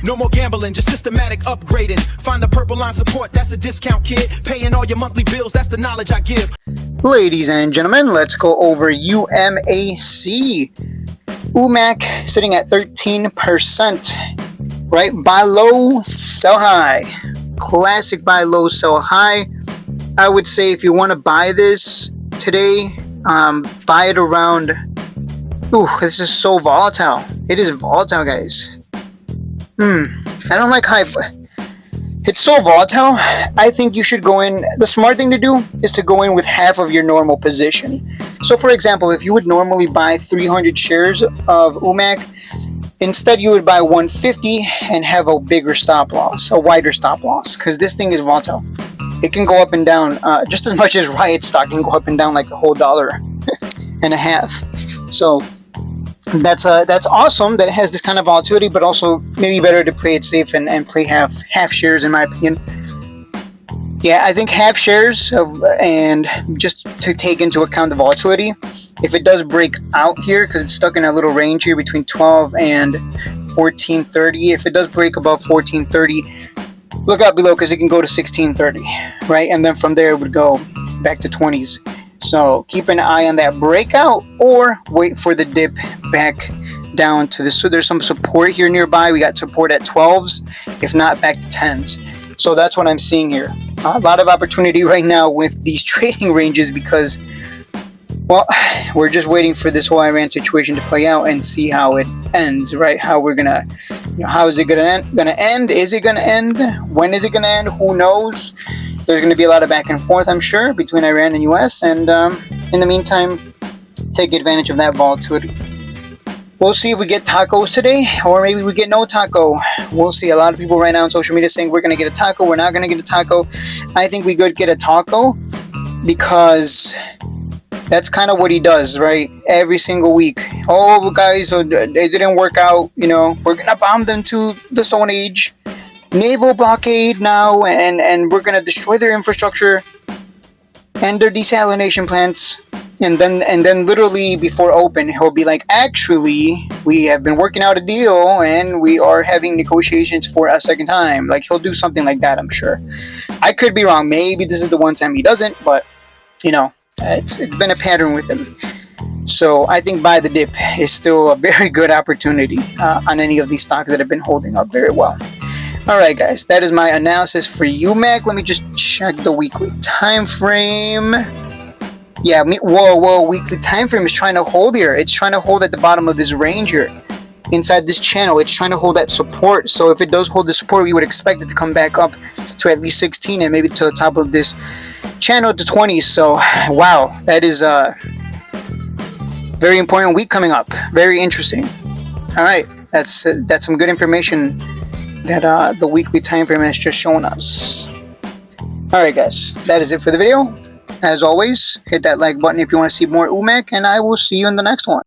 No more gambling, just systematic upgrading. Find the purple line support, that's a discount, kid. Paying all your monthly bills, that's the knowledge I give. Ladies and gentlemen, let's go over UMAC. Umac sitting at 13%. Right? Buy low, sell high. Classic buy low, sell high. I would say if you want to buy this today, buy it around. Ooh, this is so volatile. It is volatile, guys. I don't like hype. It's so volatile. I think you should go in. The smart thing to do is to go in with half of your normal position. So, for example, if you would normally buy 300 shares of Umac, instead you would buy 150 and have a bigger stop loss, a wider stop loss, because this thing is volatile. It can go up and down just as much as Riot stock can go up and down like a whole $1.50. So that's awesome that it has this kind of volatility, but also maybe better to play it safe and play half shares, in my opinion. Yeah, I think half shares and just to take into account the volatility. If it does break out here, because it's stuck in a little range here between 12 and 1430, if it does break above 1430, look out below, because it can go to 1630, right? And then from there it would go back to 20s. So keep an eye on that breakout, or wait for the dip back down to this. So there's some support here nearby. We got support at 12s, if not back to 10s. So that's what I'm seeing here. A lot of opportunity right now with these trading ranges, because, well, we're just waiting for this whole Iran situation to play out and see how it ends, right? How we're gonna, how is it gonna end? Is it gonna end? When is it gonna end? Who knows? There's gonna be a lot of back and forth, I'm sure, between Iran and US. And in the meantime, take advantage of that volatility. We'll see if we get tacos today, or maybe we get no taco. We'll see. A lot of people right now on social media saying we're gonna get a taco. We're not gonna get a taco. I think we could get a taco, because that's kind of what he does, right? Every single week. Oh, guys, it didn't work out. We're gonna bomb them to the Stone Age, naval blockade now, and we're gonna destroy their infrastructure and their desalination plants. And then literally before open, he'll be like, actually, we have been working out a deal and we are having negotiations for a second time. Like, he'll do something like that, I'm sure. I could be wrong. Maybe this is the one time he doesn't, but it's been a pattern with him. So I think buy the dip is still a very good opportunity on any of these stocks that have been holding up very well. Alright, guys, that is my analysis for UMAC. Let me just check the weekly time frame. Yeah, whoa, weekly time frame is trying to hold here. It's trying to hold at the bottom of this range here, inside this channel. It's trying to hold that support. So if it does hold the support, we would expect it to come back up to at least 16 and maybe to the top of this channel to 20. So wow, that is a very important week coming up. Very interesting. All right, that's some good information that the weekly time frame has just shown us. All right, guys, that is it for the video. As always, hit that like button if you want to see more Umac, and I will see you in the next one.